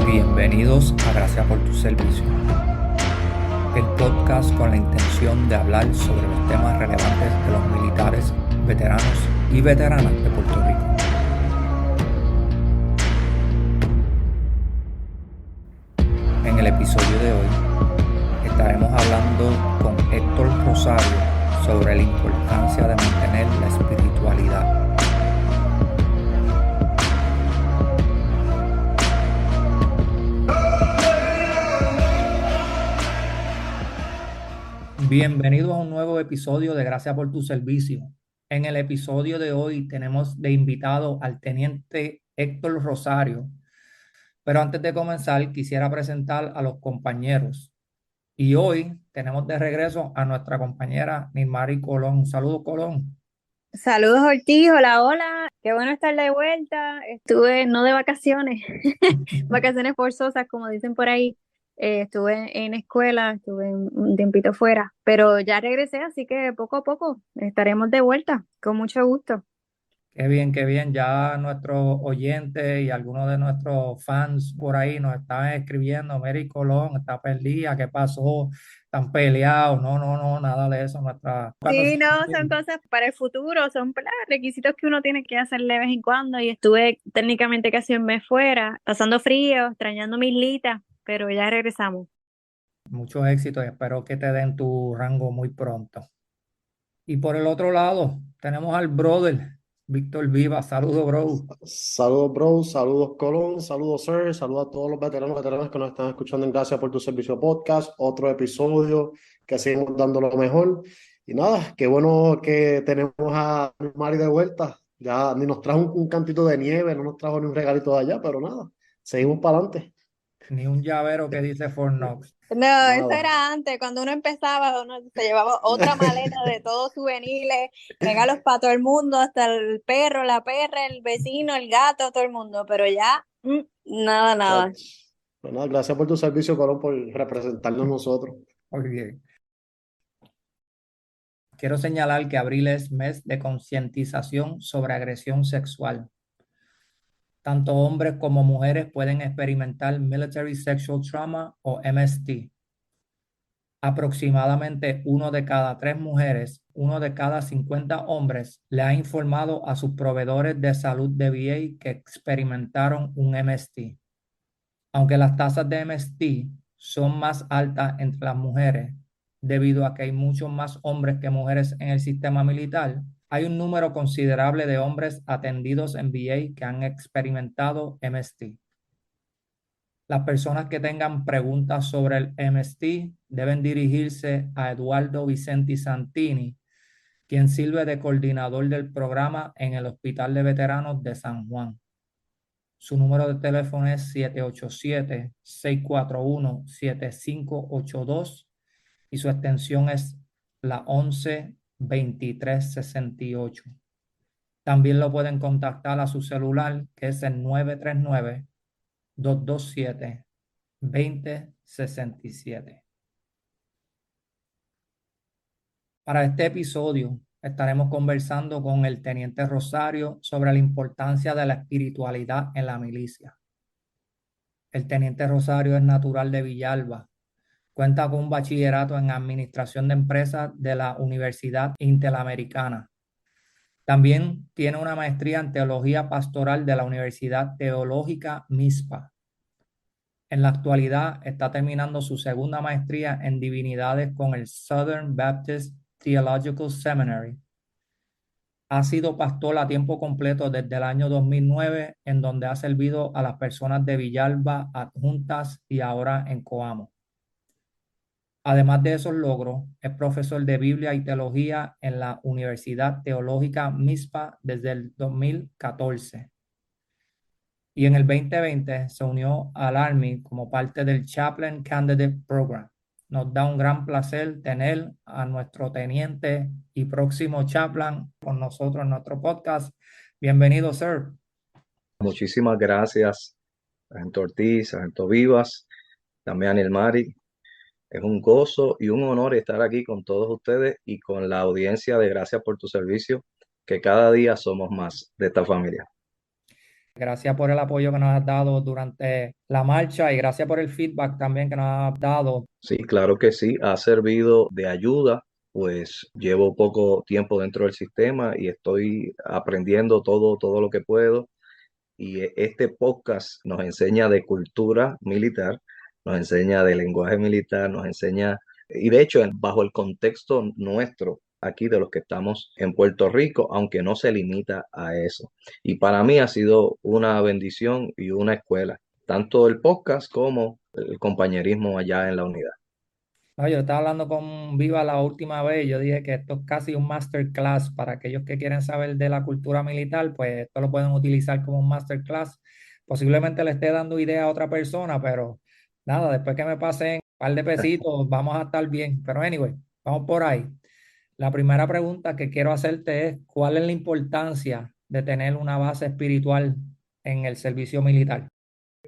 Bienvenidos a Gracias por tu servicio, el podcast con la intención de hablar sobre los temas relevantes de los militares, veteranos y veteranas de Puerto Rico. En el episodio de hoy estaremos hablando con Héctor Rosario sobre la importancia de mantener la espiritualidad. Bienvenidos a un nuevo episodio de Gracias por tu servicio. En el episodio de hoy tenemos de invitado al teniente Héctor Rosario. Pero antes de comenzar, quisiera presentar a los compañeros. Y hoy tenemos de regreso a nuestra compañera Nilmari Colón. Un saludo, Colón. Saludos Ortiz, hola, hola, qué bueno estar de vuelta. Estuve no de vacaciones, vacaciones forzosas, como dicen por ahí. Estuve en escuela, estuve un tiempito fuera, pero ya regresé, así que poco a poco estaremos de vuelta, con mucho gusto. Qué bien, qué bien. Ya nuestros oyentes y algunos de nuestros fans por ahí nos estaban escribiendo, Mary Colón está perdida, ¿qué pasó? Están peleados. No, no, no, nada de eso. Nuestra Sí, vacación. no, son cosas para el futuro, son requisitos que uno tiene que hacer de vez en cuando y estuve técnicamente casi un mes fuera, pasando frío, extrañando mis litas, pero ya regresamos. Muchos éxitos y espero que te den tu rango muy pronto. Y por el otro lado, tenemos al brother, Víctor Viva. Saludos, bro. Saludos, bro. Saludos, Colón. Saludos, sir. Saludos a todos los veteranos que nos están escuchando en Gracias por tu servicio podcast. Otro episodio que seguimos dando lo mejor. Y nada, qué bueno que tenemos a Mari de vuelta. Ya ni nos trajo un cantito de nieve, no nos trajo ni un regalito de allá, pero nada, seguimos para adelante. Ni un llavero que dice Fort Knox. No, eso Nada. era antes, cuando uno empezaba, uno se llevaba otra maleta de todos souvenirs, regalos para todo el mundo, hasta el perro, la perra, el vecino, el gato, todo el mundo, pero ya, nada, nada. Pues nada, gracias por tu servicio, Colón, por representarnos nosotros. Muy bien. Quiero señalar que abril es mes de concientización sobre agresión sexual. Tanto hombres como mujeres pueden experimentar Military Sexual Trauma o MST. Aproximadamente 1 de cada 3 mujeres, 1 de cada 50 hombres le ha informado a sus proveedores de salud de VA que experimentaron un MST. Aunque las tasas de MST son más altas entre las mujeres, debido a que hay muchos más hombres que mujeres en el sistema militar, hay un número considerable de hombres atendidos en VA que han experimentado MST. Las personas que tengan preguntas sobre el MST deben dirigirse a Eduardo Vicenti Santini, quien sirve de coordinador del programa en el Hospital de Veteranos de San Juan. Su número de teléfono es 787-641-7582 y su extensión es la 11-2368. También lo pueden contactar a su celular, que es el 939-227-2067. Para este episodio estaremos conversando con el teniente Rosario sobre la importancia de la espiritualidad en la milicia. El teniente Rosario es natural de Villalba. Cuenta con un bachillerato en Administración de Empresas de la Universidad Interamericana. También tiene una maestría en Teología Pastoral de la Universidad Teológica MISPA. En la actualidad está terminando su segunda maestría en Divinidades con el Southern Baptist Theological Seminary. Ha sido pastor a tiempo completo desde el año 2009, en donde ha servido a las personas de Villalba, Adjuntas y ahora en Coamo. Además de esos logros, es profesor de Biblia y Teología en la Universidad Teológica MISPA desde el 2014. Y en el 2020 se unió al Army como parte del Chaplain Candidate Program. Nos da un gran placer tener a nuestro teniente y próximo chaplain con nosotros en nuestro podcast. Bienvenido, sir. Muchísimas gracias, Sargento Ortiz, Sargento Vivas, también a Nilmari. Es un gozo y un honor estar aquí con todos ustedes y con la audiencia de Gracias por tu servicio, que cada día somos más de esta familia. Gracias por el apoyo que nos has dado durante la marcha y gracias por el feedback también que nos has dado. Sí, claro que sí, ha servido de ayuda, pues llevo poco tiempo dentro del sistema y estoy aprendiendo todo lo que puedo. Y este podcast nos enseña de cultura militar, nos enseña de lenguaje militar, nos enseña, y de hecho, bajo el contexto nuestro, aquí de los que estamos en Puerto Rico, aunque no se limita a eso. Y para mí ha sido una bendición y una escuela, tanto el podcast como el compañerismo allá en la unidad. No, yo estaba hablando con Viva la última vez y yo dije que esto es casi un masterclass para aquellos que quieren saber de la cultura militar, pues esto lo pueden utilizar como un masterclass. Posiblemente le esté dando idea a otra persona, pero nada, después que me pasen un par de pesitos, vamos a estar bien. Pero anyway, vamos por ahí. La primera pregunta que quiero hacerte es, ¿cuál es la importancia de tener una base espiritual en el servicio militar?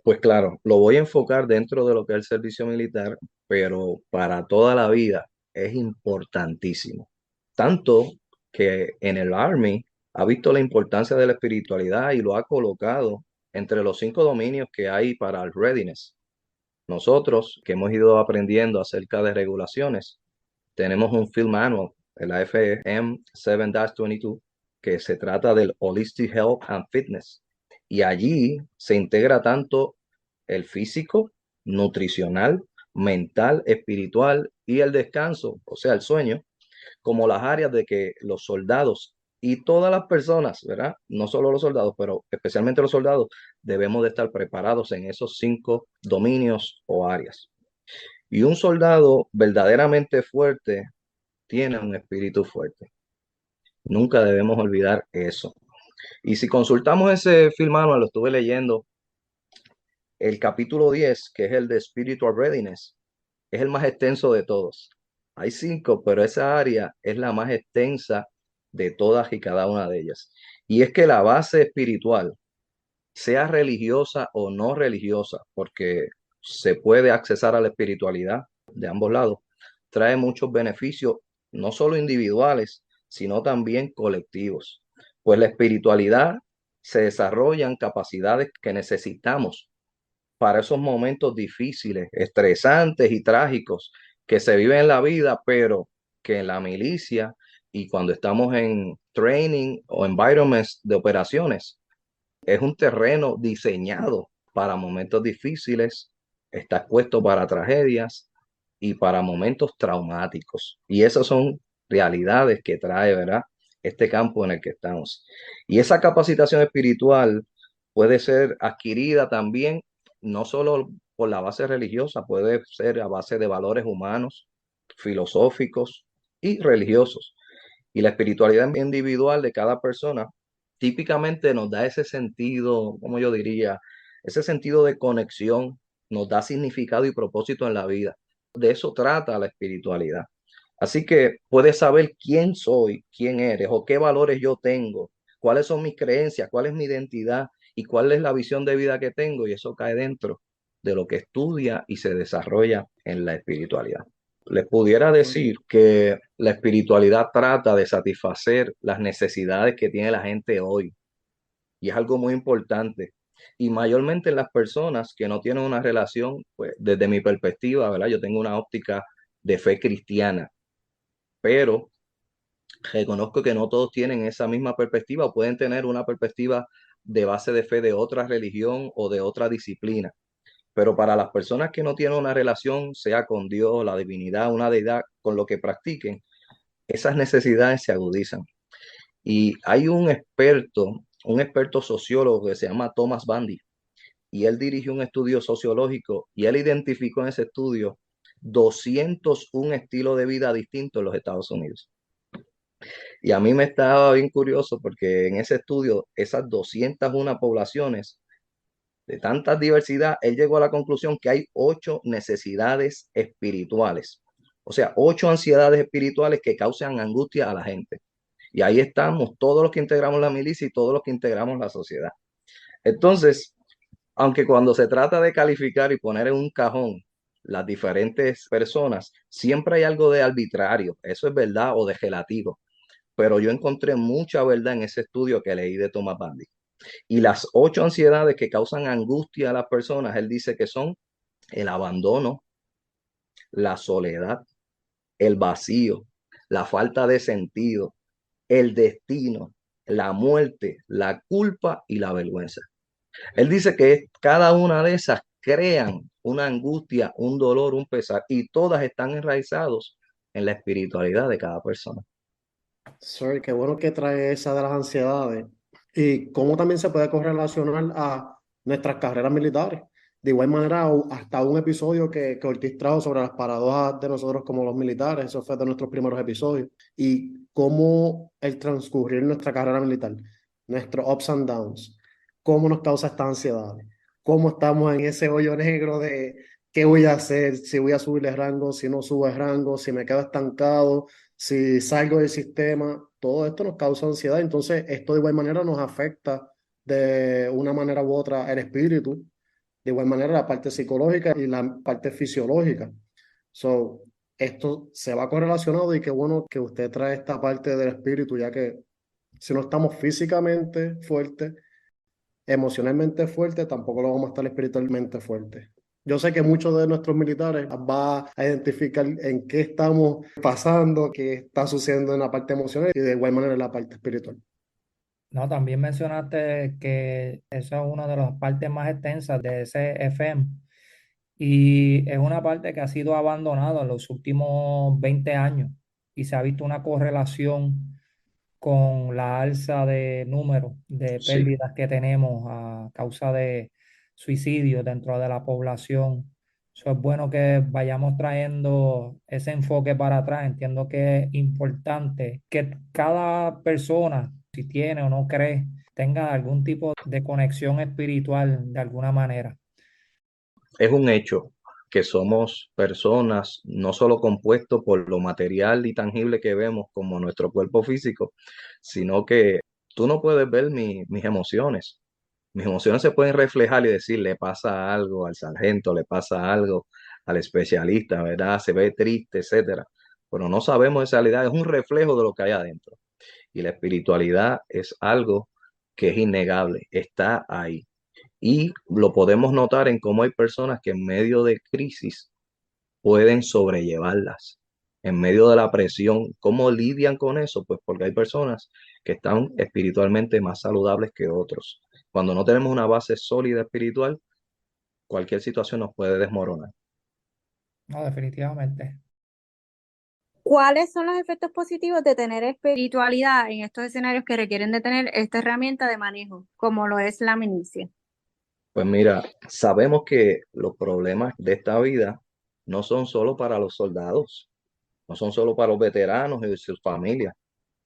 Pues claro, lo voy a enfocar dentro de lo que es el servicio militar, pero para toda la vida es importantísimo. Tanto que en el Army ha visto la importancia de la espiritualidad y lo ha colocado entre los 5 dominios que hay para el readiness. Nosotros que hemos ido aprendiendo acerca de regulaciones, tenemos un Field Manual, el AFM 7-22, que se trata del Holistic Health and Fitness. Y allí se integra tanto el físico, nutricional, mental, espiritual y el descanso, o sea, el sueño, como las áreas de que los soldados y todas las personas, ¿verdad? No solo los soldados, pero especialmente los soldados, debemos de estar preparados en esos 5 dominios o áreas. Y un soldado verdaderamente fuerte tiene un espíritu fuerte. Nunca debemos olvidar eso. Y si consultamos ese film manual, lo estuve leyendo, el capítulo 10, que es el de Spiritual Readiness, es el más extenso de todos. Hay 5, pero esa área es la más extensa de todas y cada una de ellas. Y es que la base espiritual, sea religiosa o no religiosa, porque se puede accesar a la espiritualidad de ambos lados, trae muchos beneficios, no solo individuales, sino también colectivos. Pues la espiritualidad se desarrollan capacidades que necesitamos para esos momentos difíciles, estresantes y trágicos que se viven en la vida, pero que en la milicia y cuando estamos en training o environments de operaciones, es un terreno diseñado para momentos difíciles, está expuesto para tragedias y para momentos traumáticos. Y esas son realidades que trae, ¿verdad? Este campo en el que estamos. Y esa capacitación espiritual puede ser adquirida también, no solo por la base religiosa, puede ser a base de valores humanos, filosóficos y religiosos. Y la espiritualidad individual de cada persona típicamente nos da ese sentido, como yo diría, ese sentido de conexión, nos da significado y propósito en la vida. De eso trata la espiritualidad. Así que puedes saber quién soy, quién eres o qué valores yo tengo, cuáles son mis creencias, cuál es mi identidad y cuál es la visión de vida que tengo, y eso cae dentro de lo que estudia y se desarrolla en la espiritualidad. Les pudiera decir que la espiritualidad trata de satisfacer las necesidades que tiene la gente hoy, y es algo muy importante. Y mayormente en las personas que no tienen una relación, pues desde mi perspectiva, ¿verdad? Yo tengo una óptica de fe cristiana, pero reconozco que no todos tienen esa misma perspectiva o pueden tener una perspectiva de base de fe de otra religión o de otra disciplina. Pero para las personas que no tienen una relación, sea con Dios, la divinidad, una deidad, con lo que practiquen, esas necesidades se agudizan. Y hay un experto sociólogo que se llama Thomas Bandy, y él dirigió un estudio sociológico y él identificó en ese estudio 201 estilos de vida distintos en los Estados Unidos. Y a mí me estaba bien curioso porque en ese estudio, esas 201 poblaciones de tanta diversidad, él llegó a la conclusión que hay 8 necesidades espirituales. O sea, 8 ansiedades espirituales que causan angustia a la gente. Y ahí estamos todos los que integramos la milicia y todos los que integramos la sociedad. Entonces, aunque cuando se trata de calificar y poner en un cajón las diferentes personas, siempre hay algo de arbitrario, eso es verdad, o de relativo. Pero yo encontré mucha verdad en ese estudio que leí de Thomas Bandy. Y las 8 ansiedades que causan angustia a las personas, él dice que son el abandono, la soledad, el vacío, la falta de sentido, el destino, la muerte, la culpa y la vergüenza. Él dice que cada una de esas crean una angustia, un dolor, un pesar, y todas están enraizados en la espiritualidad de cada persona. Sir, qué bueno que trae esa de las ansiedades y cómo también se puede correlacionar a nuestras carreras militares. De igual manera, hasta un episodio que Ortiz trajo sobre las paradojas de nosotros como los militares, eso fue de nuestros primeros episodios, y cómo el transcurrir nuestra carrera militar, nuestros ups and downs, cómo nos causa esta ansiedad, cómo estamos en ese hoyo negro de qué voy a hacer, si voy a subir de rango, si no subo de rango, si me quedo estancado, si salgo del sistema. Todo esto nos causa ansiedad, entonces esto de igual manera nos afecta de una manera u otra el espíritu, de igual manera la parte psicológica y la parte fisiológica. So, esto se va correlacionado y qué bueno que usted trae esta parte del espíritu, ya que si no estamos físicamente fuertes, emocionalmente fuertes, tampoco lo vamos a estar espiritualmente fuertes. Yo sé que muchos de nuestros militares va a identificar en qué estamos pasando, qué está sucediendo en la parte emocional y de igual manera en la parte espiritual. No, también mencionaste que eso es una de las partes más extensas de ese FM y es una parte que ha sido abandonada en los últimos 20 años y se ha visto una correlación con la alza de números de Sí, pérdidas que tenemos a causa de suicidios dentro de la población. Eso es bueno que vayamos trayendo ese enfoque para atrás. Entiendo que es importante que cada persona, si tiene o no cree, tenga algún tipo de conexión espiritual de alguna manera. es un hecho que somos personas no solo compuestos por lo material y tangible que vemos como nuestro cuerpo físico, sino que tú no puedes ver mis emociones. Mis emociones se pueden reflejar y decir, le pasa algo al sargento, le pasa algo al especialista, ¿verdad? Se ve triste, etcétera. Pero no sabemos esa realidad, es un reflejo de lo que hay adentro. Y la espiritualidad es algo que es innegable, está ahí. Y lo podemos notar en cómo hay personas que en medio de crisis pueden sobrellevarlas. En medio de la presión, ¿cómo lidian con eso? Pues porque hay personas que están espiritualmente más saludables que otros. Cuando no tenemos una base sólida espiritual, cualquier situación nos puede desmoronar. No, definitivamente. ¿Cuáles son los efectos positivos de tener espiritualidad en estos escenarios que requieren de tener esta herramienta de manejo, como lo es la milicia? Pues mira, sabemos que los problemas de esta vida no son solo para los soldados, no son solo para los veteranos y sus familias.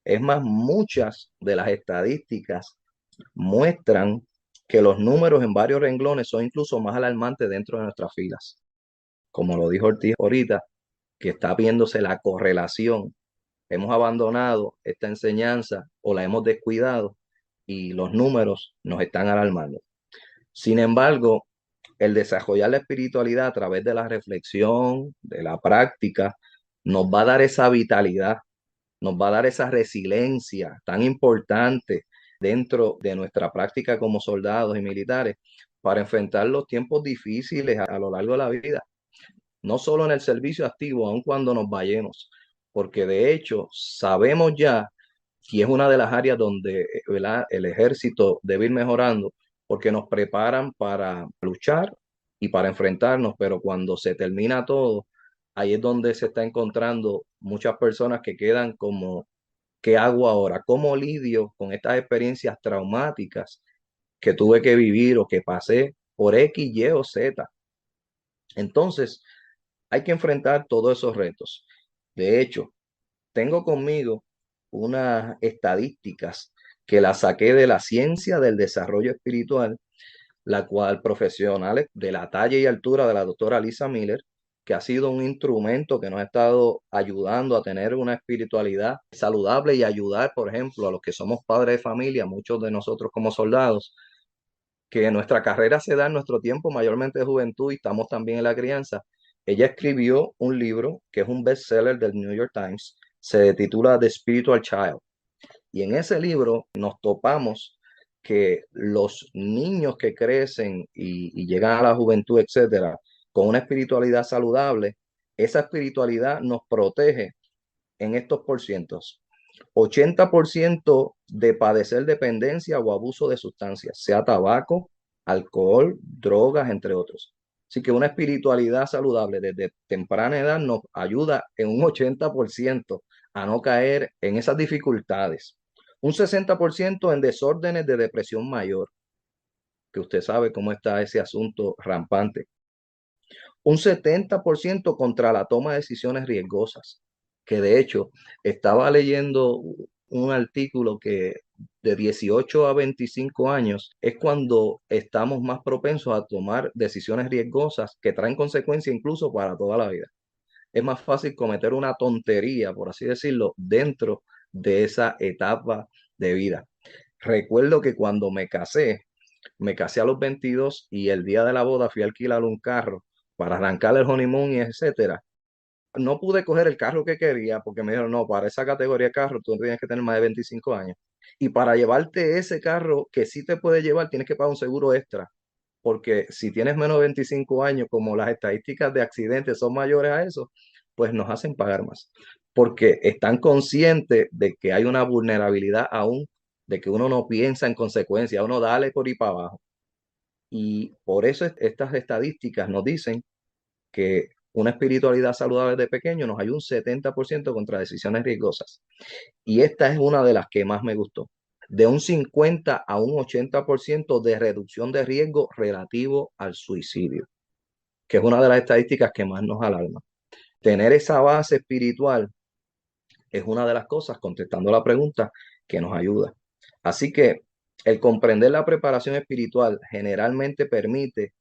Es más, muchas de las estadísticas muestran que los números en varios renglones son incluso más alarmantes dentro de nuestras filas. Como lo dijo Ortiz ahorita, que está viéndose la correlación. Hemos abandonado esta enseñanza o la hemos descuidado y los números nos están alarmando. Sin embargo, el desarrollar la espiritualidad a través de la reflexión, de la práctica, nos va a dar esa vitalidad, nos va a dar esa resiliencia tan importante dentro de nuestra práctica como soldados y militares para enfrentar los tiempos difíciles a lo largo de la vida, no solo en el servicio activo, aun cuando nos vayamos, porque de hecho sabemos ya y es una de las áreas donde, ¿verdad?, el ejército debe ir mejorando porque nos preparan para luchar y para enfrentarnos, pero cuando se termina todo, ahí es donde se está encontrando muchas personas que quedan como, ¿qué hago ahora? ¿Cómo lidio con estas experiencias traumáticas que tuve que vivir o que pasé por X, Y o Z? Entonces, hay que enfrentar todos esos retos. De hecho, tengo conmigo unas estadísticas que las saqué de la ciencia del desarrollo espiritual, la cual profesionales de la talla y altura de la doctora Lisa Miller, que ha sido un instrumento que nos ha estado ayudando a tener una espiritualidad saludable y ayudar, por ejemplo, a los que somos padres de familia, muchos de nosotros como soldados, que nuestra carrera se da en nuestro tiempo mayormente de juventud y estamos también en la crianza. Ella escribió un libro que es un bestseller del New York Times, se titula The Spiritual Child. Y en ese libro nos topamos que los niños que crecen y llegan a la juventud, etcétera, con una espiritualidad saludable, esa espiritualidad nos protege en estos porcientos. 80% de padecer dependencia o abuso de sustancias, sea tabaco, alcohol, drogas, entre otros. Así que una espiritualidad saludable desde temprana edad nos ayuda en un 80% a no caer en esas dificultades. Un 60% en desórdenes de depresión mayor, que usted sabe cómo está ese asunto rampante. Un 70% contra la toma de decisiones riesgosas, que de hecho estaba leyendo un artículo que de 18 a 25 años es cuando estamos más propensos a tomar decisiones riesgosas que traen consecuencias incluso para toda la vida. Es más fácil cometer una tontería, por así decirlo, dentro de esa etapa de vida. Recuerdo que cuando me casé a los 22 y el día de la boda fui a alquilar un carro para arrancar el honeymoon y etcétera. No pude coger el carro que quería porque me dijeron, no, para esa categoría de carro tú tienes que tener más de 25 años. Y para llevarte ese carro que sí te puede llevar, tienes que pagar un seguro extra. Porque si tienes menos de 25 años, como las estadísticas de accidentes son mayores a eso, pues nos hacen pagar más. Porque están conscientes de que hay una vulnerabilidad aún, de que uno no piensa en consecuencias, uno dale por ahí para abajo. Y por eso estas estadísticas nos dicen que una espiritualidad saludable de pequeño nos ayuda un 70% contra decisiones riesgosas. Y esta es una de las que más me gustó. De un 50 a un 80% de reducción de riesgo relativo al suicidio, que es una de las estadísticas que más nos alarma. Tener esa base espiritual es una de las cosas, contestando la pregunta, que nos ayuda. Así que el comprender la preparación espiritual generalmente permite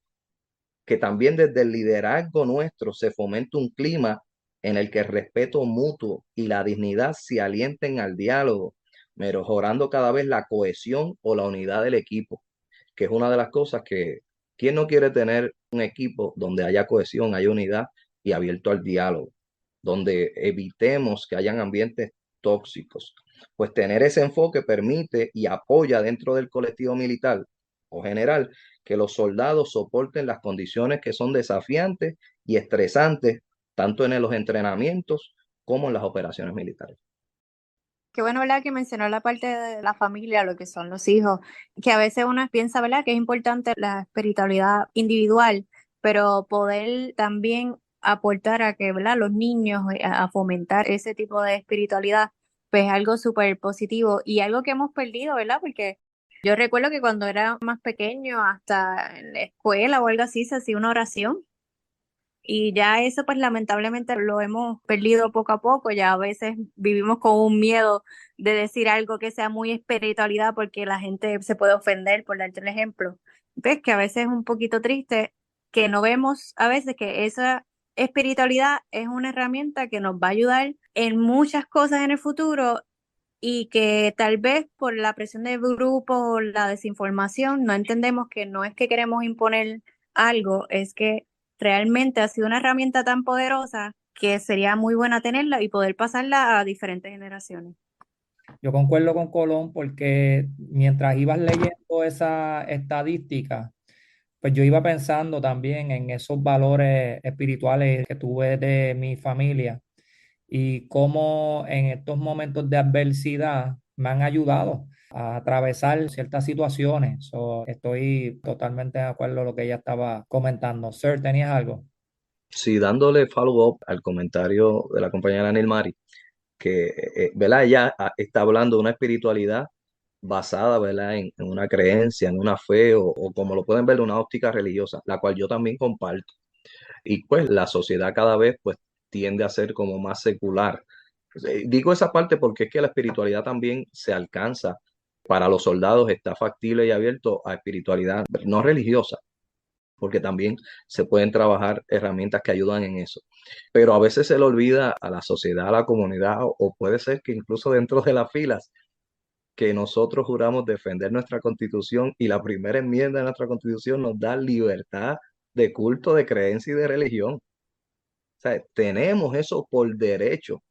que también desde el liderazgo nuestro se fomente un clima en el que el respeto mutuo y la dignidad se alienten al diálogo, mejorando cada vez la cohesión o la unidad del equipo, que es una de las cosas que, ¿quién no quiere tener un equipo donde haya cohesión, haya unidad y abierto al diálogo, donde evitemos que hayan ambientes tóxicos? Pues tener ese enfoque permite y apoya dentro del colectivo militar o general que los soldados soporten las condiciones que son desafiantes y estresantes, tanto en los entrenamientos como en las operaciones militares. Qué bueno, ¿verdad? Que mencionó la parte de la familia, lo que son los hijos, que a veces uno piensa, ¿verdad? Que es importante la espiritualidad individual, pero poder también aportar a que, ¿verdad? Los niños, a fomentar ese tipo de espiritualidad, pues es algo súper positivo y algo que hemos perdido, ¿verdad? Porque yo recuerdo que cuando era más pequeño, hasta en la escuela o algo así, se hacía una oración. Y ya eso pues lamentablemente lo hemos perdido poco a poco, ya a veces vivimos con un miedo de decir algo que sea muy espiritualidad porque la gente se puede ofender, por darte un ejemplo. Ves que a veces es un poquito triste que no vemos a veces que esa espiritualidad es una herramienta que nos va a ayudar en muchas cosas en el futuro y que tal vez por la presión del grupo o la desinformación no entendemos que no es que queremos imponer algo, es que realmente ha sido una herramienta tan poderosa que sería muy buena tenerla y poder pasarla a diferentes generaciones. Yo concuerdo con Colón porque mientras ibas leyendo esa estadística, pues yo iba pensando también en esos valores espirituales que tuve de mi familia y cómo en estos momentos de adversidad me han ayudado a atravesar ciertas situaciones. So, estoy totalmente de acuerdo con lo que ella estaba comentando. Sir, ¿tenías algo? Sí, dándole follow-up al comentario de la compañera Nilmari, que ¿verdad? Ella está hablando de una espiritualidad basada, ¿verdad? En una creencia, en una fe o como lo pueden ver, una óptica religiosa, la cual yo también comparto. Y pues la sociedad cada vez pues tiende a ser como más secular. Digo esa parte porque es que la espiritualidad también se alcanza. Para los soldados está factible y abierto a espiritualidad no religiosa, porque también se pueden trabajar herramientas que ayudan en eso. Pero a veces se le olvida a la sociedad, a la comunidad, o puede ser que incluso dentro de las filas, que nosotros juramos defender nuestra constitución y la primera enmienda de nuestra constitución nos da libertad de culto, de creencia y de religión. O sea, tenemos eso por derecho.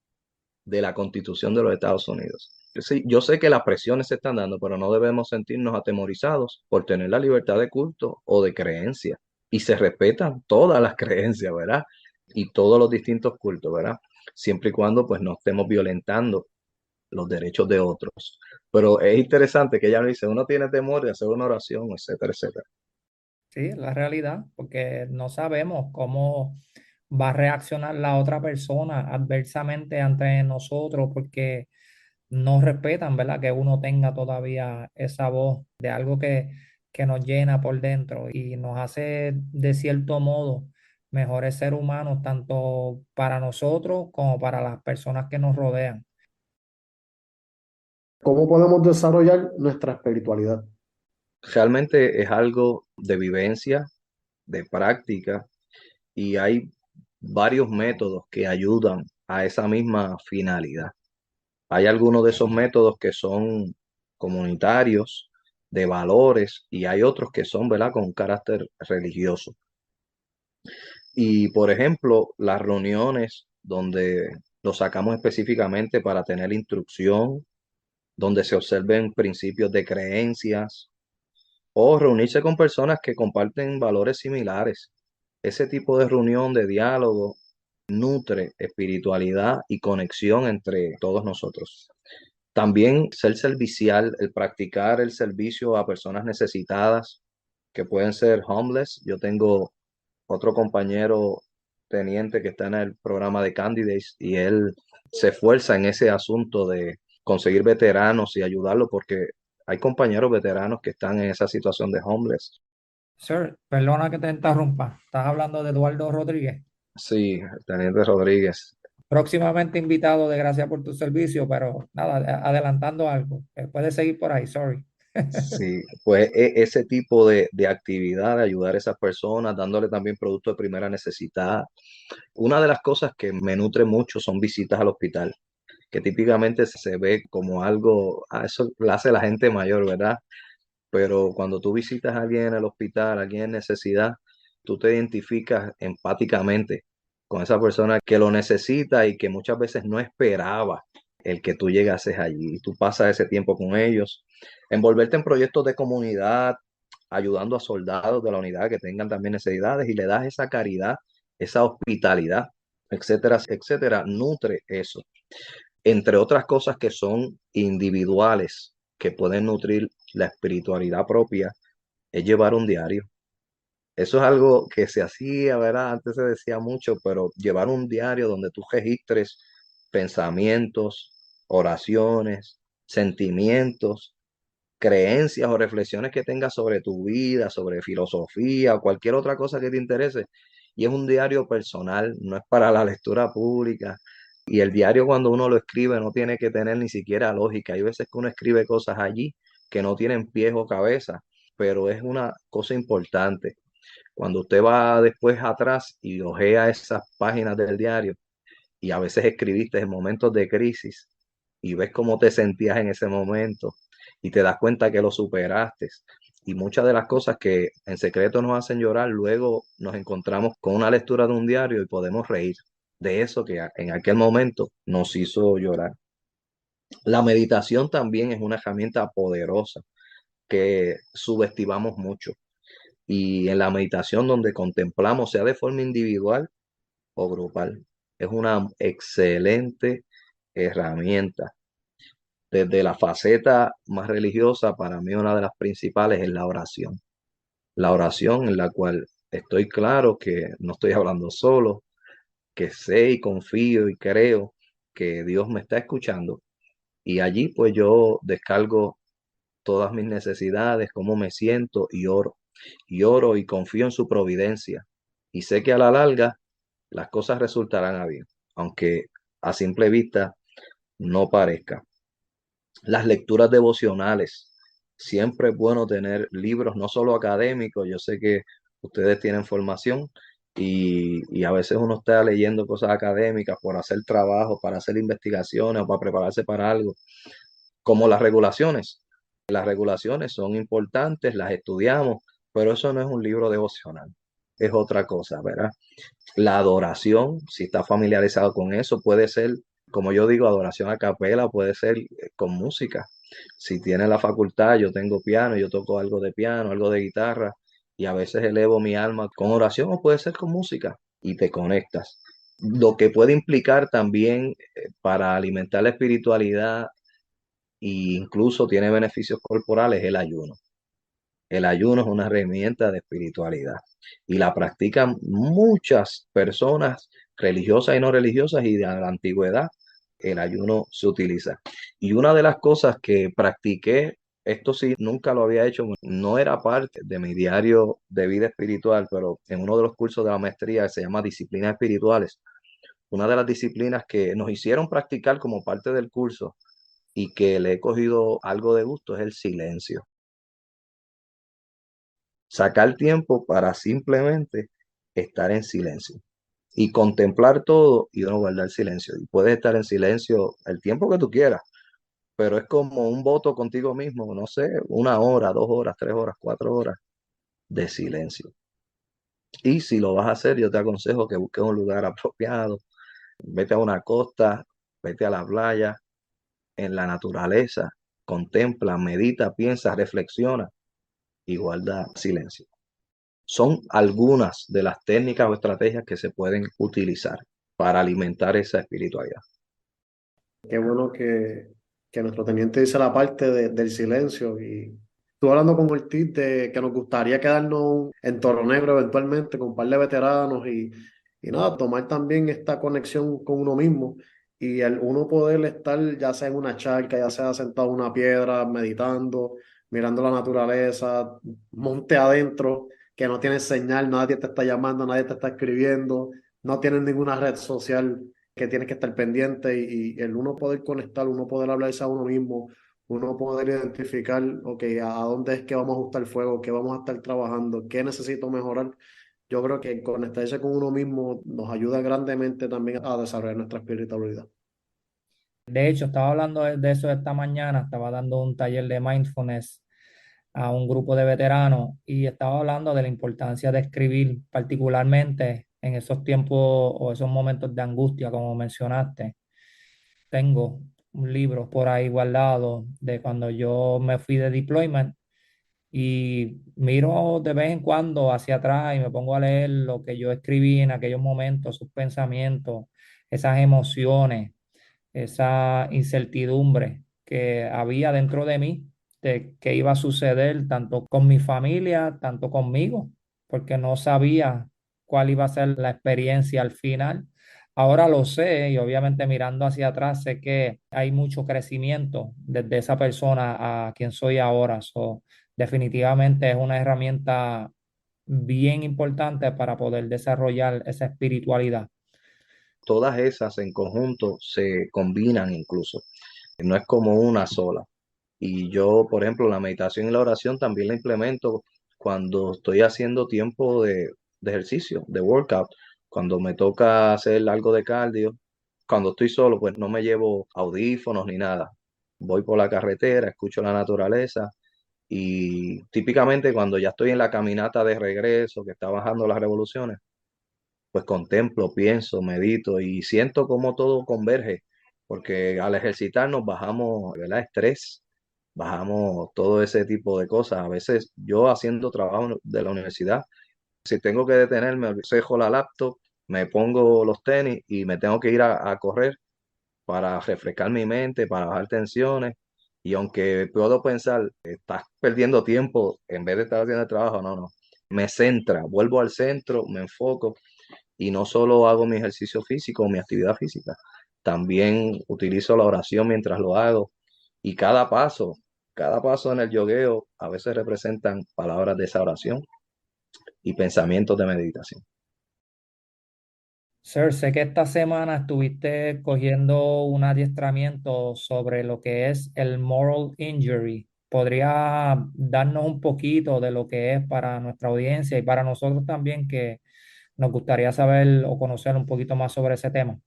de la Constitución de los Estados Unidos. Sí, yo sé que las presiones se están dando, pero no debemos sentirnos atemorizados por tener la libertad de culto o de creencia. Y se respetan todas las creencias, ¿verdad? Y todos los distintos cultos, ¿verdad? Siempre y cuando pues no estemos violentando los derechos de otros. Pero es interesante que ella nos dice, uno tiene temor de hacer una oración, etcétera, etcétera. Sí, es la realidad, porque no sabemos cómo va a reaccionar la otra persona adversamente ante nosotros, porque no respetan, ¿verdad? Que uno tenga todavía esa voz de algo que nos llena por dentro y nos hace de cierto modo mejores seres humanos, tanto para nosotros como para las personas que nos rodean. ¿Cómo podemos desarrollar nuestra espiritualidad? Realmente es algo de vivencia, de práctica, y hay varios métodos que ayudan a esa misma finalidad. Hay algunos de esos métodos que son comunitarios, de valores, y hay otros que son, ¿verdad?, con un carácter religioso. Y, por ejemplo, las reuniones donde lo sacamos específicamente para tener instrucción, donde se observen principios de creencias, o reunirse con personas que comparten valores similares. Ese tipo de reunión, de diálogo, nutre espiritualidad y conexión entre todos nosotros. También ser servicial, el practicar el servicio a personas necesitadas, que pueden ser homeless. Yo tengo otro compañero teniente que está en el programa de Candidates y él se esfuerza en ese asunto de conseguir veteranos y ayudarlo porque hay compañeros veteranos que están en esa situación de homeless. Sir, perdona que te interrumpa. Estás hablando de Eduardo Rodríguez, Sí, el teniente Rodríguez. próximamente invitado de Gracias por tu servicio, pero nada, adelantando algo. Puedes seguir por ahí, sorry. Sí, pues ese tipo de actividad, de ayudar a esas personas, dándole también productos de primera necesidad. Una de las cosas que me nutre mucho son visitas al hospital, que típicamente se ve como algo, eso lo hace la gente mayor, ¿verdad? Pero cuando tú visitas a alguien en el hospital, a alguien en necesidad, tú te identificas empáticamente con esa persona que lo necesita y que muchas veces no esperaba el que tú llegases allí. Tú pasas ese tiempo con ellos, envolverte en proyectos de comunidad, ayudando a soldados de la unidad que tengan también necesidades y le das esa caridad, esa hospitalidad, etcétera, etcétera, nutre eso. Entre otras cosas que son individuales, que pueden nutrir la espiritualidad propia, es llevar un diario. Eso es algo que se hacía, ¿verdad? Antes se decía mucho, pero llevar un diario donde tú registres pensamientos, oraciones, sentimientos, creencias o reflexiones que tengas sobre tu vida, sobre filosofía o cualquier otra cosa que te interese. Y es un diario personal, no es para la lectura pública. Y el diario cuando uno lo escribe no tiene que tener ni siquiera lógica. Hay veces que uno escribe cosas allí que no tienen pies o cabeza, pero es una cosa importante. Cuando usted va después atrás y ojea esas páginas del diario y a veces escribiste en momentos de crisis y ves cómo te sentías en ese momento y te das cuenta que lo superaste. Y muchas de las cosas que en secreto nos hacen llorar, luego nos encontramos con una lectura de un diario y podemos reír de eso que en aquel momento nos hizo llorar. La meditación también es una herramienta poderosa que subestimamos mucho. Y en la meditación donde contemplamos, sea de forma individual o grupal, es una excelente herramienta. Desde la faceta más religiosa, para mí una de las principales es la oración. La oración en la cual estoy claro que no estoy hablando solo, que sé y confío y creo que Dios me está escuchando. Y allí pues yo descargo todas mis necesidades, cómo me siento y oro. Y oro y confío en su providencia. Y sé que a la larga las cosas resultarán a bien, aunque a simple vista no parezca. Las lecturas devocionales. Siempre es bueno tener libros, no solo académicos. Yo sé que ustedes tienen formación y a veces uno está leyendo cosas académicas por hacer trabajo, para hacer investigaciones o para prepararse para algo, como las regulaciones. Las regulaciones son importantes, las estudiamos, pero eso no es un libro devocional, es otra cosa, ¿verdad? La adoración, si está familiarizado con eso, puede ser Como yo digo, adoración a capela puede ser con música. Si tienes la facultad, yo tengo piano, yo toco algo de piano, algo de guitarra, y a veces elevo mi alma con oración o puede ser con música y te conectas. Lo que puede implicar también para alimentar la espiritualidad e incluso tiene beneficios corporales el ayuno. El ayuno es una herramienta de espiritualidad y la practican muchas personas religiosas y no religiosas y de la antigüedad el ayuno se utiliza. Y una de las cosas que practiqué, esto sí, nunca lo había hecho, no era parte de mi diario de vida espiritual, pero en uno de los cursos de la maestría que se llama Disciplinas Espirituales, una de las disciplinas que nos hicieron practicar como parte del curso y que le he cogido algo de gusto es el silencio. Sacar tiempo para simplemente estar en silencio y contemplar todo y uno guardar silencio. Y puedes estar en silencio el tiempo que tú quieras, pero es como un voto contigo mismo, no sé, 1 hora, 2 horas, 3 horas, 4 horas de silencio. Y si lo vas a hacer, yo te aconsejo que busques un lugar apropiado, vete a una costa, vete a la playa, en la naturaleza, contempla, medita, piensa, reflexiona y guarda silencio. Son algunas de las técnicas o estrategias que se pueden utilizar para alimentar esa espiritualidad. Qué bueno que nuestro teniente dice la parte del silencio. Y estuve hablando con Ortiz de que nos gustaría quedarnos en Toro Negro eventualmente con un par de veteranos y nada, tomar también esta conexión con uno mismo y el uno poder estar ya sea en una charca, ya sea sentado en una piedra, meditando, mirando la naturaleza, monte adentro, que no tienes señal, nadie te está llamando, nadie te está escribiendo, no tienes ninguna red social que tienes que estar pendiente y el uno poder conectar, uno poder hablarse a uno mismo, uno poder identificar, ok, a dónde es que vamos a ajustar el fuego, qué vamos a estar trabajando, qué necesito mejorar. Yo creo que conectarse con uno mismo nos ayuda grandemente también a desarrollar nuestra espiritualidad. De hecho, estaba hablando de eso esta mañana, estaba dando un taller de mindfulness a un grupo de veteranos y estaba hablando de la importancia de escribir, particularmente en esos tiempos o esos momentos de angustia, como mencionaste. Tengo un libro por ahí guardado de cuando yo me fui de deployment y miro de vez en cuando hacia atrás y me pongo a leer lo que yo escribí en aquellos momentos, sus pensamientos, esas emociones, esa incertidumbre que había dentro de mí de qué iba a suceder tanto con mi familia, tanto conmigo, porque no sabía cuál iba a ser la experiencia al final. Ahora lo sé y obviamente mirando hacia atrás sé que hay mucho crecimiento desde esa persona a quien soy ahora. So, definitivamente es una herramienta bien importante para poder desarrollar esa espiritualidad. Todas esas en conjunto se combinan incluso, no es como una sola. Y yo, por ejemplo, la meditación y la oración también la implemento cuando estoy haciendo tiempo de ejercicio, de workout, cuando me toca hacer algo de cardio, cuando estoy solo, pues no me llevo audífonos ni nada. Voy por la carretera, escucho la naturaleza y típicamente cuando ya estoy en la caminata de regreso, que está bajando las revoluciones, pues contemplo, pienso, medito y siento cómo todo converge, porque al ejercitarnos bajamos, ¿verdad? Estrés, bajamos todo ese tipo de cosas. A veces yo haciendo trabajo de la universidad, si tengo que detenerme, cejo la laptop, me pongo los tenis y me tengo que ir a correr para refrescar mi mente, para bajar tensiones. Y aunque puedo pensar, estás perdiendo tiempo en vez de estar haciendo el trabajo, no, no. Me centra, vuelvo al centro, me enfoco y no solo hago mi ejercicio físico, mi actividad física, también utilizo la oración mientras lo hago y cada paso en el yogueo a veces representan palabras de esa oración y pensamientos de meditación. Sir, sé que esta semana estuviste cogiendo un adiestramiento sobre lo que es el moral injury. ¿Podría darnos un poquito de lo que es para nuestra audiencia y para nosotros también que nos gustaría saber o conocer un poquito más sobre ese tema?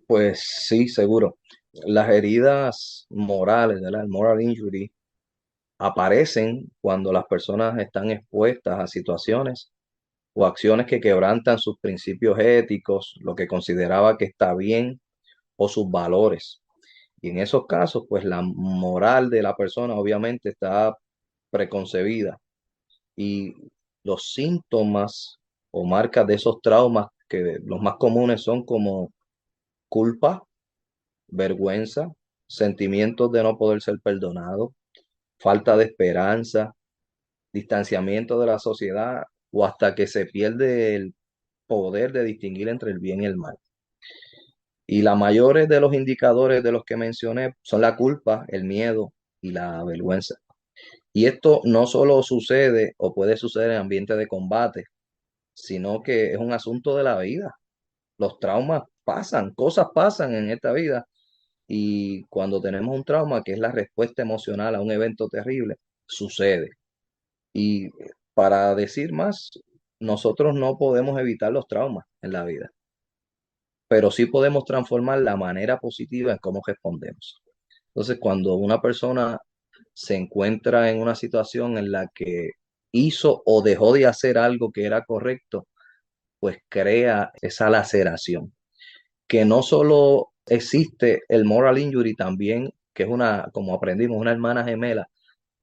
Pues sí, seguro. Las heridas morales, ¿verdad? El moral injury aparecen cuando las personas están expuestas a situaciones o acciones que quebrantan sus principios éticos, lo que consideraba que está bien o sus valores. Y en esos casos, pues la moral de la persona obviamente está preconcebida y los síntomas o marcas de esos traumas, que los más comunes son como culpa, vergüenza, sentimientos de no poder ser perdonado, falta de esperanza, distanciamiento de la sociedad o hasta que se pierde el poder de distinguir entre el bien y el mal. Y la mayores de los indicadores de los que mencioné son la culpa, el miedo y la vergüenza. Y esto no solo sucede o puede suceder en ambientes de combate, sino que es un asunto de la vida. Los traumas pasan, cosas pasan en esta vida y cuando tenemos un trauma, que es la respuesta emocional a un evento terrible, sucede. Y para decir más, nosotros no podemos evitar los traumas en la vida, pero sí podemos transformar la manera positiva en cómo respondemos. Entonces, cuando una persona se encuentra en una situación en la que hizo o dejó de hacer algo que era correcto, pues crea esa laceración, que no solo existe el moral injury también, que es una, como aprendimos, una hermana gemela,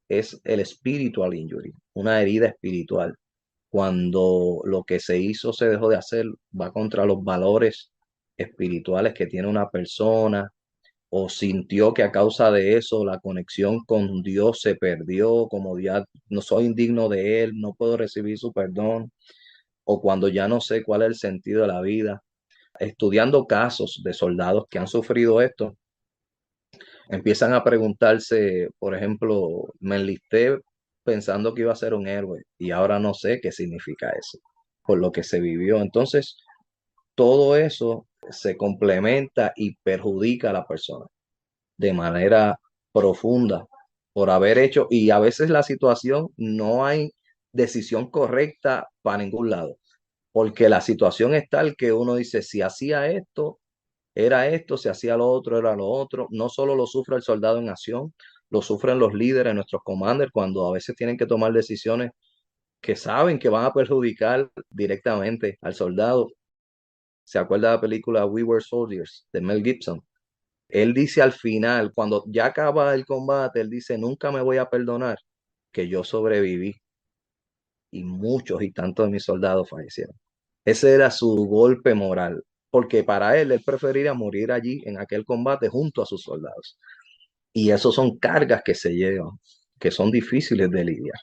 es el spiritual injury, una herida espiritual. Cuando lo que se hizo se dejó de hacer, va contra los valores espirituales que tiene una persona, o sintió que a causa de eso la conexión con Dios se perdió, como ya no soy indigno de Él, no puedo recibir su perdón, o cuando ya no sé cuál es el sentido de la vida. Estudiando casos de soldados que han sufrido esto, empiezan a preguntarse, por ejemplo, me enlisté pensando que iba a ser un héroe y ahora no sé qué significa eso, por lo que se vivió. Entonces, todo eso se complementa y perjudica a la persona de manera profunda por haber hecho, y a veces la situación no hay decisión correcta para ningún lado, porque la situación es tal que uno dice, si hacía esto, era esto, si hacía lo otro, era lo otro. No solo lo sufre el soldado en acción, lo sufren los líderes, nuestros commanders, cuando a veces tienen que tomar decisiones que saben que van a perjudicar directamente al soldado. ¿Se acuerda de la película We Were Soldiers de Mel Gibson? Él dice al final, cuando ya acaba el combate, él dice, nunca me voy a perdonar que yo sobreviví y muchos y tantos de mis soldados fallecieron. Ese era su golpe moral, porque para él preferiría morir allí en aquel combate junto a sus soldados. Y eso son cargas que se llevan, que son difíciles de lidiar.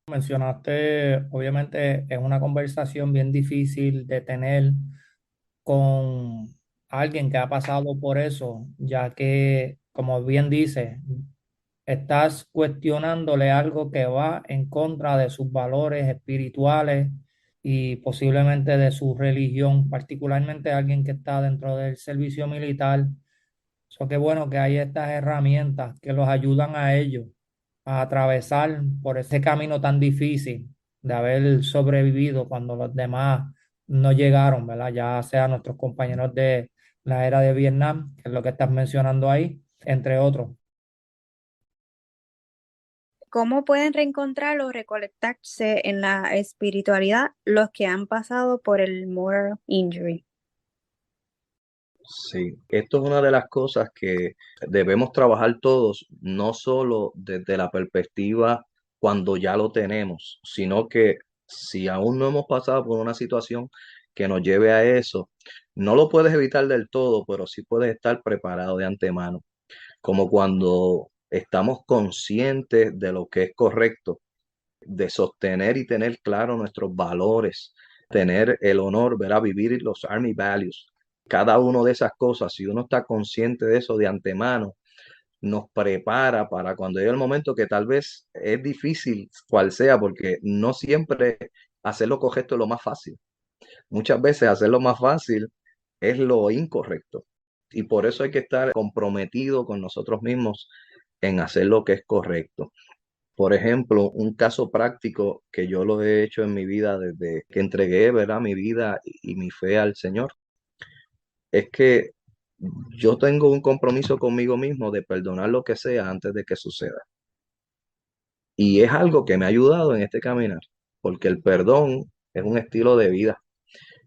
Mencionaste, obviamente, es una conversación bien difícil de tener con alguien que ha pasado por eso, ya que, como bien dice, estás cuestionándole algo que va en contra de sus valores espirituales y posiblemente de su religión, particularmente alguien que está dentro del servicio militar. So, qué bueno que hay estas herramientas que los ayudan a ellos a atravesar por ese camino tan difícil de haber sobrevivido cuando los demás no llegaron, ¿verdad? Ya sea nuestros compañeros de la era de Vietnam, que es lo que estás mencionando ahí, entre otros. ¿Cómo pueden reencontrar o recolectarse en la espiritualidad los que han pasado por el moral injury? Sí, esto es una de las cosas que debemos trabajar todos, no solo desde la perspectiva cuando ya lo tenemos, sino que si aún no hemos pasado por una situación que nos lleve a eso, no lo puedes evitar del todo, pero sí puedes estar preparado de antemano, como cuando estamos conscientes de lo que es correcto, de sostener y tener claro nuestros valores, tener el honor, ¿verdad? Vivir los Army Values. Cada una de esas cosas, si uno está consciente de eso de antemano, nos prepara para cuando llegue el momento que tal vez es difícil, cual sea, porque no siempre hacer lo correcto es lo más fácil. Muchas veces hacer lo más fácil es lo incorrecto. Y por eso hay que estar comprometido con nosotros mismos en hacer lo que es correcto. Por ejemplo, un caso práctico que yo lo he hecho en mi vida desde que entregué, ¿verdad? Mi vida y mi fe al Señor, es que yo tengo un compromiso conmigo mismo de perdonar lo que sea antes de que suceda. Y es algo que me ha ayudado en este caminar, porque el perdón es un estilo de vida.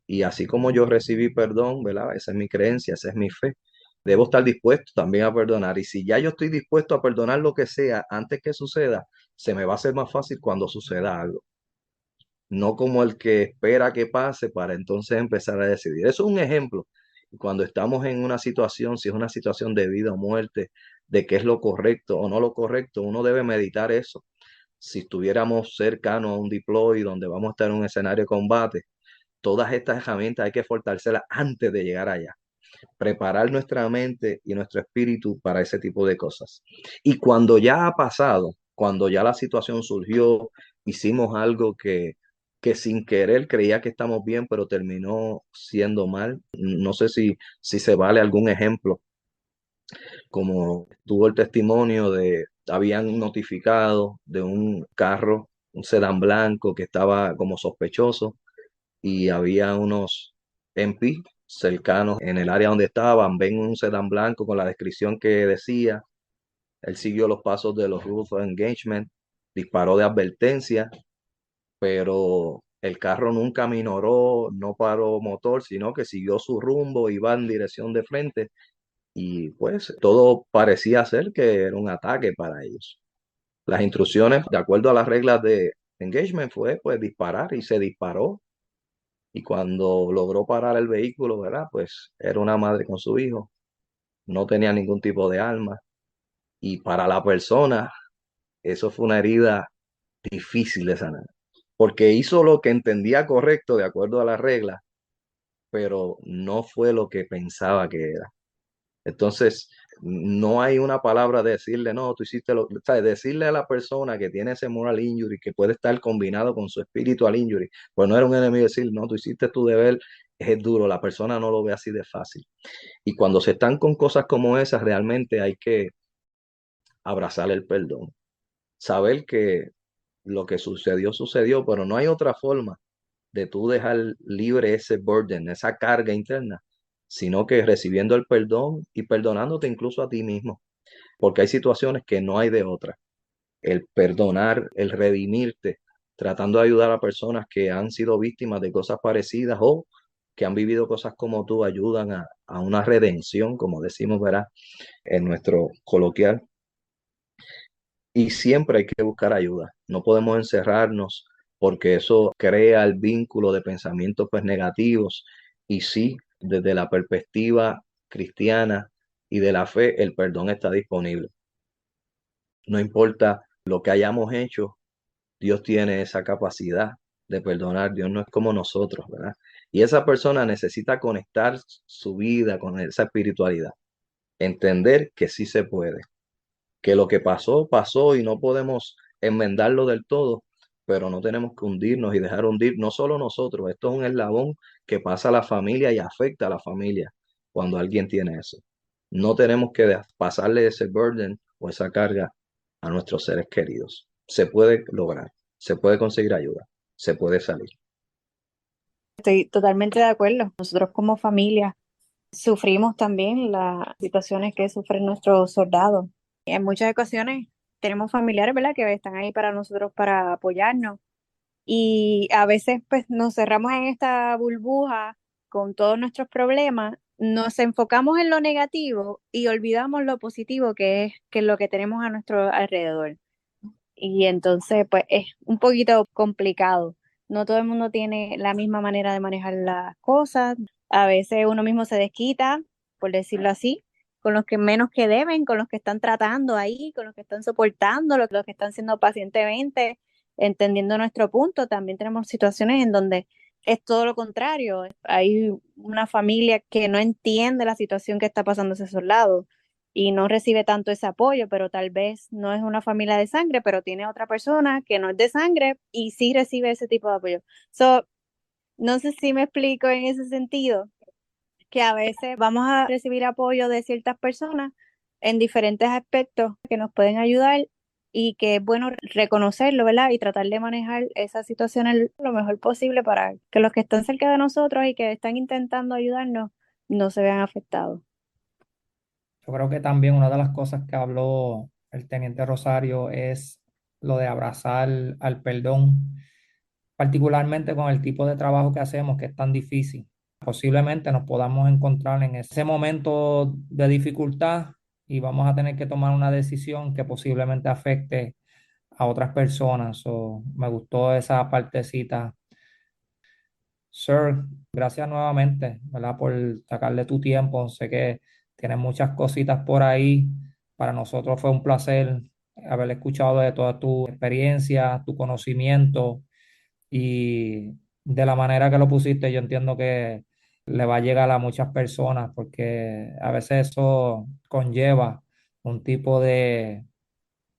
Y así como yo recibí perdón, ¿verdad? Esa es mi creencia, esa es mi fe. Debo estar dispuesto también a perdonar. Y si ya yo estoy dispuesto a perdonar lo que sea antes que suceda, se me va a hacer más fácil cuando suceda algo. No como el que espera que pase para entonces empezar a decidir. Eso es un ejemplo. Cuando estamos en una situación, si es una situación de vida o muerte, de qué es lo correcto o no lo correcto, uno debe meditar eso. Si estuviéramos cercanos a un deploy donde vamos a estar en un escenario de combate, todas estas herramientas hay que fortalecerlas antes de llegar allá. Preparar nuestra mente y nuestro espíritu para ese tipo de cosas. Y cuando ya ha pasado, cuando ya la situación surgió, hicimos algo que sin querer creía que estamos bien, pero terminó siendo mal. No sé si se vale algún ejemplo, como tuvo el testimonio de, habían notificado de un carro, un sedán blanco que estaba como sospechoso y había unos MP cercanos en el área donde estaban, ven un sedán blanco con la descripción que decía, él siguió los pasos de los rules of engagement, disparó de advertencia, pero el carro nunca minoró, no paró motor, sino que siguió su rumbo, iba en dirección de frente y pues todo parecía ser que era un ataque para ellos. Las instrucciones, de acuerdo a las reglas de engagement, fue pues disparar y se disparó. Y cuando logró parar el vehículo, ¿verdad? Pues era una madre con su hijo, no tenía ningún tipo de arma. Y para la persona, eso fue una herida difícil de sanar, porque hizo lo que entendía correcto de acuerdo a las reglas, pero no fue lo que pensaba que era. Entonces, no hay una palabra de decirle, no, tú hiciste lo, ¿sabes? Decirle a la persona que tiene ese moral injury, que puede estar combinado con su spiritual injury, pues no era un enemigo decir, no, tú hiciste tu deber, es duro, la persona no lo ve así de fácil. Y cuando se están con cosas como esas, realmente hay que abrazar el perdón, saber que lo que sucedió, sucedió, pero no hay otra forma de tú dejar libre ese burden, esa carga interna, sino que recibiendo el perdón y perdonándote incluso a ti mismo, porque hay situaciones que no hay de otra. El perdonar, el redimirte, tratando de ayudar a personas que han sido víctimas de cosas parecidas o que han vivido cosas como tú, ayudan a una redención, como decimos, ¿verdad? En nuestro coloquial. Y siempre hay que buscar ayuda. No podemos encerrarnos porque eso crea el vínculo de pensamientos pues negativos. Y sí, desde la perspectiva cristiana y de la fe, el perdón está disponible. No importa lo que hayamos hecho, Dios tiene esa capacidad de perdonar. Dios no es como nosotros, ¿verdad? Y esa persona necesita conectar su vida con esa espiritualidad, entender que sí se puede, que lo que pasó, pasó y no podemos enmendarlo del todo, pero no tenemos que hundirnos y dejar hundir no solo nosotros, esto es un eslabón que pasa a la familia y afecta a la familia cuando alguien tiene eso. No tenemos que pasarle ese burden o esa carga a nuestros seres queridos. Se puede lograr, se puede conseguir ayuda, se puede salir. Estoy totalmente de acuerdo. Nosotros como familia sufrimos también las situaciones que sufren nuestros soldados. En muchas ocasiones tenemos familiares, ¿verdad?, que están ahí para nosotros, para apoyarnos. Y a veces pues nos cerramos en esta burbuja con todos nuestros problemas, nos enfocamos en lo negativo y olvidamos lo positivo que es lo que tenemos a nuestro alrededor. Y entonces pues es un poquito complicado. No todo el mundo tiene la misma manera de manejar las cosas. A veces uno mismo se desquita, por decirlo así, con los que menos que deben, con los que están tratando ahí, con los que están soportando, los que están siendo pacientemente, entendiendo nuestro punto. También tenemos situaciones en donde es todo lo contrario. Hay una familia que no entiende la situación que está pasando ese soldado y no recibe tanto ese apoyo, pero tal vez no es una familia de sangre, pero tiene otra persona que no es de sangre y sí recibe ese tipo de apoyo. So, no sé si me explico en ese sentido, que a veces vamos a recibir apoyo de ciertas personas en diferentes aspectos que nos pueden ayudar y que es bueno reconocerlo, ¿verdad? Y tratar de manejar esas situaciones lo mejor posible para que los que están cerca de nosotros y que están intentando ayudarnos no se vean afectados. Yo creo que también una de las cosas que habló el teniente Rosario es lo de abrazar al perdón. particularmente con el tipo de trabajo que hacemos, que es tan difícil. Posiblemente nos podamos encontrar en ese momento de dificultad y vamos a tener que tomar una decisión que posiblemente afecte a otras personas. O me gustó esa partecita. Sir, gracias nuevamente, ¿verdad? Por sacarle tu tiempo. Sé que tienes muchas cositas por ahí. Para nosotros fue un placer haber escuchado de toda tu experiencia, tu conocimiento y de la manera que lo pusiste, yo entiendo que le va a llegar a muchas personas porque a veces eso conlleva un tipo de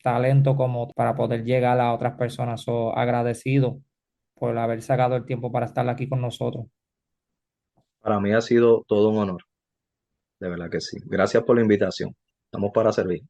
talento como para poder llegar a otras personas. So, agradecido por haber sacado el tiempo para estar aquí con nosotros. Para mí ha sido todo un honor, de verdad que sí. Gracias por la invitación. Estamos para servir.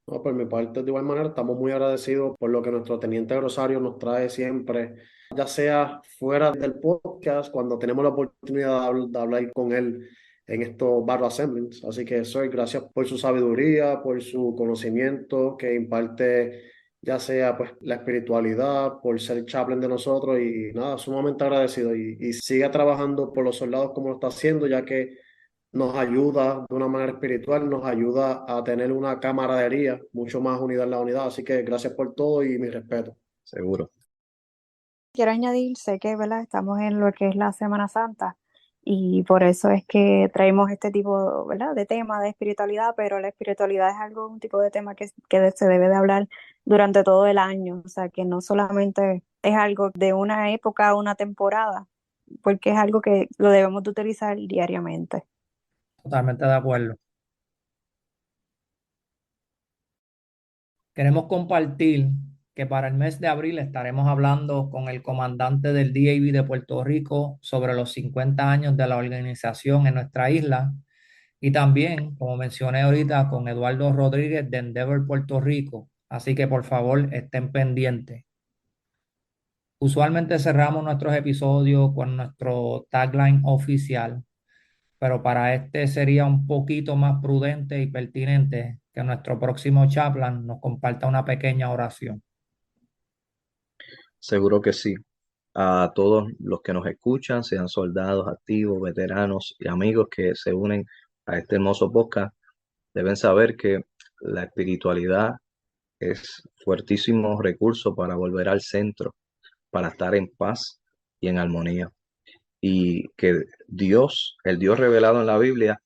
No, por mi parte, de igual manera, estamos muy agradecidos por lo que nuestro teniente Rosario nos trae siempre, ya sea fuera del podcast, cuando tenemos la oportunidad de hablar con él en estos Barro Assemblies. Así que soy gracias por su sabiduría, por su conocimiento que imparte, ya sea pues la espiritualidad, por ser chaplain de nosotros y nada, sumamente agradecido y siga trabajando por los soldados como lo está haciendo, ya que nos ayuda de una manera espiritual, nos ayuda a tener una camaradería mucho más unida en la unidad. Así que gracias por todo y mi respeto. Seguro. Quiero añadir, sé que, ¿verdad? Estamos en lo que es la Semana Santa y por eso es que traemos este tipo, ¿verdad? De tema de espiritualidad, pero la espiritualidad es algo, un tipo de tema que se debe de hablar durante todo el año, o sea, que no solamente es algo de una época, una temporada, porque es algo que lo debemos de utilizar diariamente. Totalmente de acuerdo. Queremos compartir que para el mes de abril estaremos hablando con el comandante del DAV de Puerto Rico sobre los 50 años de la organización en nuestra isla y también, como mencioné ahorita, con Eduardo Rodríguez de Endeavor, Puerto Rico. Así que por favor estén pendientes. Usualmente cerramos nuestros episodios con nuestro tagline oficial, pero para este sería un poquito más prudente y pertinente que nuestro próximo chaplain nos comparta una pequeña oración. Seguro que sí. A todos los que nos escuchan, sean soldados activos, veteranos y amigos que se unen a este hermoso podcast, deben saber que la espiritualidad es fuertísimo recurso para volver al centro, para estar en paz y en armonía. Y que Dios, el Dios revelado en la Biblia,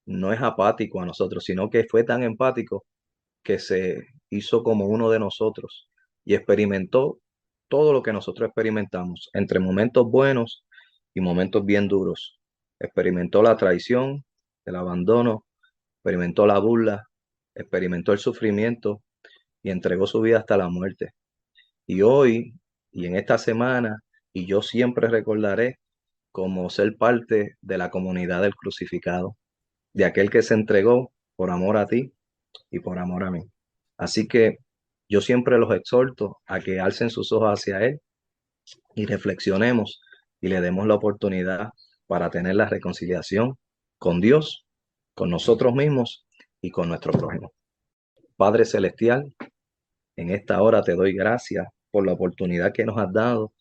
no es apático a nosotros, sino que fue tan empático que se hizo como uno de nosotros y experimentó todo lo que nosotros experimentamos, entre momentos buenos y momentos bien duros. Experimentó la traición, el abandono, experimentó la burla, experimentó el sufrimiento y entregó su vida hasta la muerte. Y hoy, y en esta semana, y yo siempre recordaré como ser parte de la comunidad del crucificado, de aquel que se entregó por amor a ti y por amor a mí. Así que yo siempre los exhorto a que alcen sus ojos hacia Él y reflexionemos y le demos la oportunidad para tener la reconciliación con Dios, con nosotros mismos y con nuestro prójimo. Padre Celestial, en esta hora te doy gracias por la oportunidad que nos has dado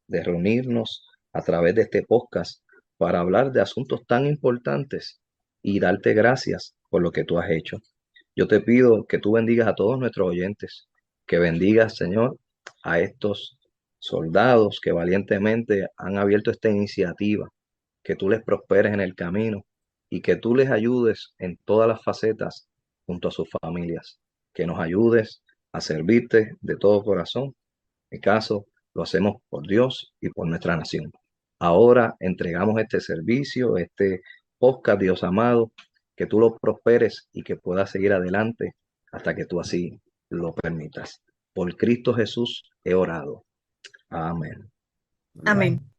de reunirnos a través de este podcast para hablar de asuntos tan importantes y darte gracias por lo que tú has hecho. Yo te pido que tú bendigas a todos nuestros oyentes, que bendigas, Señor, a estos soldados que valientemente han abierto esta iniciativa, que tú les prosperes en el camino y que tú les ayudes en todas las facetas junto a sus familias, que nos ayudes a servirte de todo corazón. En caso, lo hacemos por Dios y por nuestra nación. Ahora entregamos este servicio, este podcast, Dios amado, que tú lo prosperes y que puedas seguir adelante hasta que tú así lo permitas. Por Cristo Jesús he orado. Amén. Amén. Amén.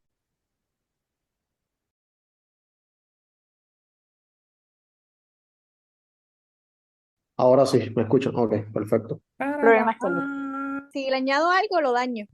Ahora sí, me escuchan. Ok, perfecto. Problemas técnicos. Si le añado algo, lo daño.